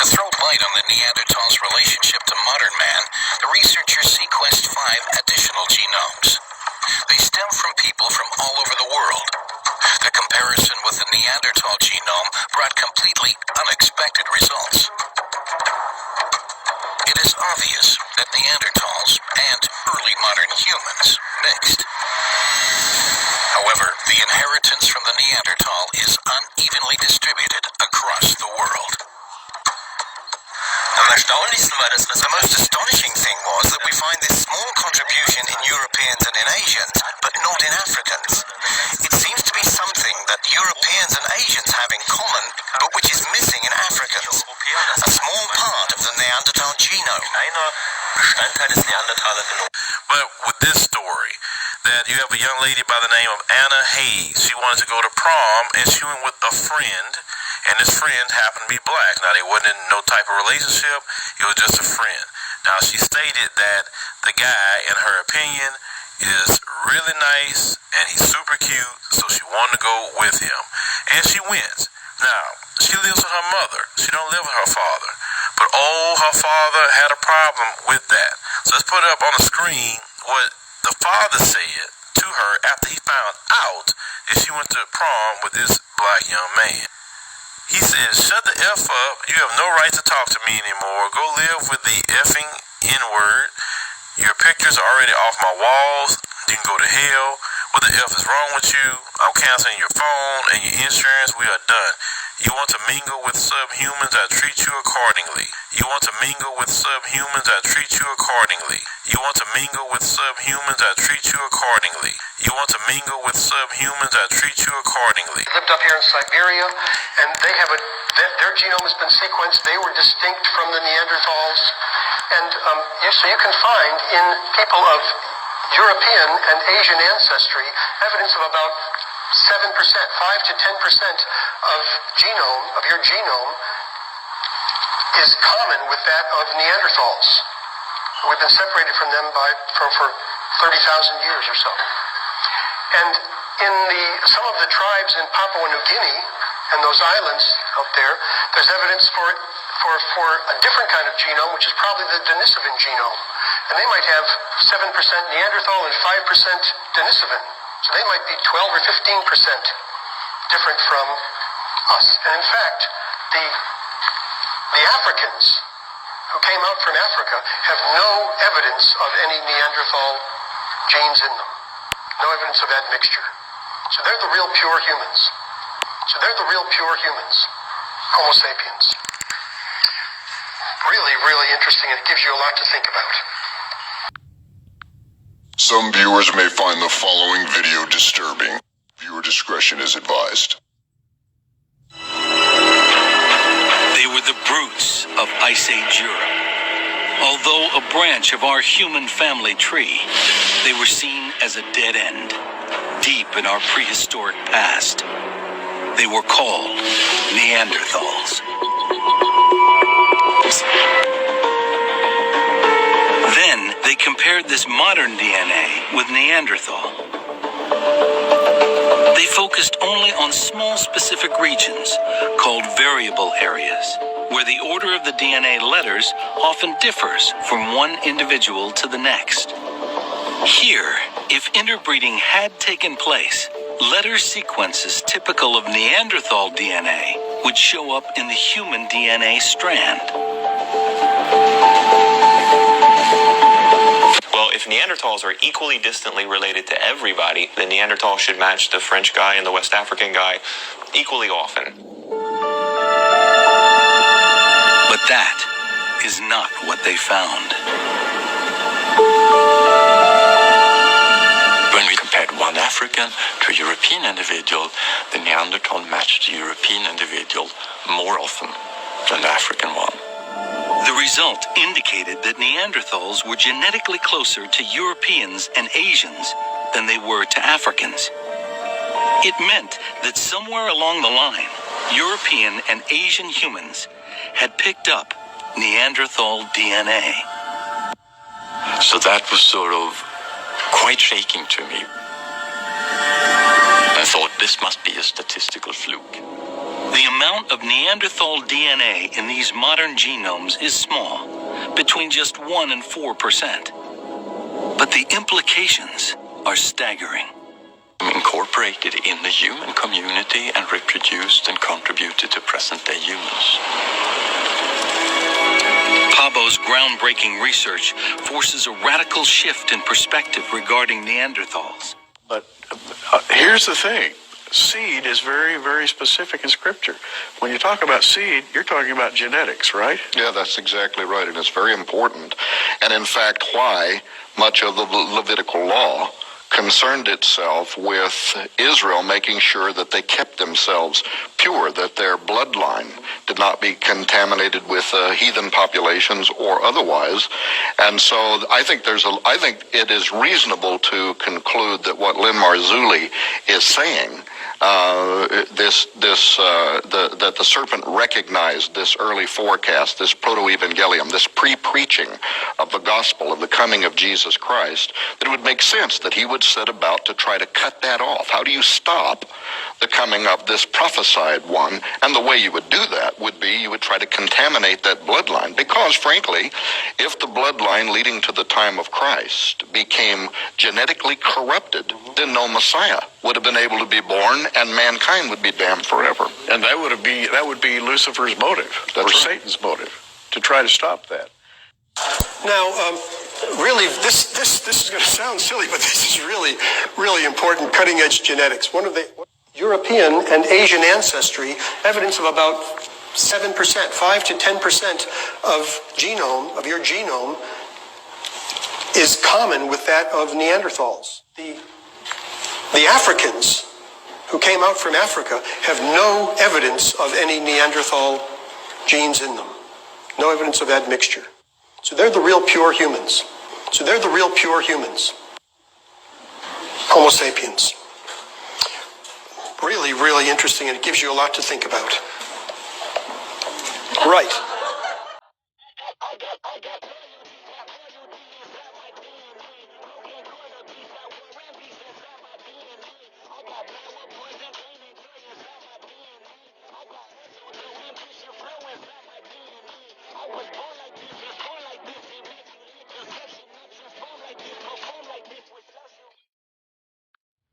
To throw light on the Neanderthals' relationship to modern man, the researchers sequenced 5 additional genomes. They stem from people from all over the world. The comparison with the Neanderthal genome brought completely unexpected results. It is obvious that Neanderthals and early modern humans mixed. However, the inheritance from the Neanderthal is unevenly distributed across the world. The most astonishing thing was that we find this small contribution in Europeans and in Asians, but not in Africans. It seems to be something that Europeans and Asians have in common, but which is missing in Africans. A small part of the Neanderthal genome. But with this story, that you have a young lady by the name of Anna Hayes. She wanted to go to prom, and she went with a friend, and this friend happened to be black. Now, they wasn't in no type of relationship. It was just a friend. Now, she stated that the guy, in her opinion, is really nice, and he's super cute, so she wanted to go with him. And she went. Now, she lives with her mother. She don't live with her father. But, her father had a problem with that. So let's put it up on the screen what the father said to her after he found out that she went to prom with this black young man. He said, "Shut the F up. You have no right to talk to me anymore. Go live with the effing N-word. Your pictures are already off my walls. You can go to hell. What the F is wrong with you? I'm canceling your phone and your insurance. We are done. You want to mingle with subhumans, I treat you accordingly. You want to mingle with subhumans, I treat you accordingly. You want to mingle with subhumans, I treat you accordingly. You want to mingle with subhumans, I treat you accordingly." Lived up here in Siberia, and they have their genome has been sequenced. They were distinct from the Neanderthals, and so you can find in people of European and Asian ancestry evidence of about 7%, 5 to 10% of your genome is common with that of Neanderthals. We've been separated from them for 30,000 years or so. And in some of the tribes in Papua New Guinea and those islands out there, there's evidence for a different kind of genome, which is probably the Denisovan genome. And they might have 7% Neanderthal and 5% Denisovan. So they might be 12 or 15% different from us. And in fact, the Africans who came out from Africa have no evidence of any Neanderthal genes in them. No evidence of that mixture. So they're the real pure humans. Homo sapiens. Really, really interesting, and it gives you a lot to think about. Some viewers may find the following video disturbing. Viewer discretion is advised. They were the brutes of Ice Age Europe. Although a branch of our human family tree, they were seen as a dead end, deep in our prehistoric past. They were called Neanderthals. Then they compared this modern DNA with Neanderthal. They focused only on small specific regions called variable areas, where the order of the DNA letters often differs from one individual to the next. Here, if interbreeding had taken place, letter sequences typical of Neanderthal DNA would show up in the human DNA strand. Well, if Neanderthals are equally distantly related to everybody, then Neanderthal should match the French guy and the West African guy equally often. But that is not what they found. When we compared one African to a European individual, the Neanderthal matched the European individual more often than the African one. The result indicated that Neanderthals were genetically closer to Europeans and Asians than they were to Africans. It meant that somewhere along the line, European and Asian humans had picked up Neanderthal DNA. So that was sort of quite shaking to me. I thought this must be a statistical fluke. The amount of Neanderthal DNA in these modern genomes is small, between just 1 and 4%. But the implications are staggering. Incorporated in the human community and reproduced and contributed to present-day humans. Pabo's groundbreaking research forces a radical shift in perspective regarding Neanderthals. But here's the thing. Seed is very, very specific in Scripture. When you talk about seed, you're talking about genetics, right? Yeah, that's exactly right, and it's very important. And in fact, why much of the Levitical law concerned itself with Israel making sure that they kept themselves pure, that their bloodline did not be contaminated with heathen populations or otherwise. And so I think it is reasonable to conclude that what Lynn Marzulli is saying, that the serpent recognized this early forecast, this proto-evangelium, this pre-preaching of the gospel of the coming of Jesus Christ, that it would make sense that he would set about to try to cut that off. How do you stop the coming of this prophesied one? And the way you would do that would be you would try to contaminate that bloodline, because frankly, if the bloodline leading to the time of Christ became genetically corrupted, then no Messiah would have been able to be born, and mankind would be damned forever. And that would be Lucifer's motive, or right. Satan's motive, to try to stop that. Now, really, this is going to sound silly, but this is really, really important cutting-edge genetics. One of the European and Asian ancestry, evidence of about 7%, 5 to 10% of your genome is common with that of Neanderthals. The Africans who came out from Africa have no evidence of any Neanderthal genes in them. No evidence of admixture. So they're the real pure humans. Homo sapiens. Really, really interesting, and it gives you a lot to think about. Right.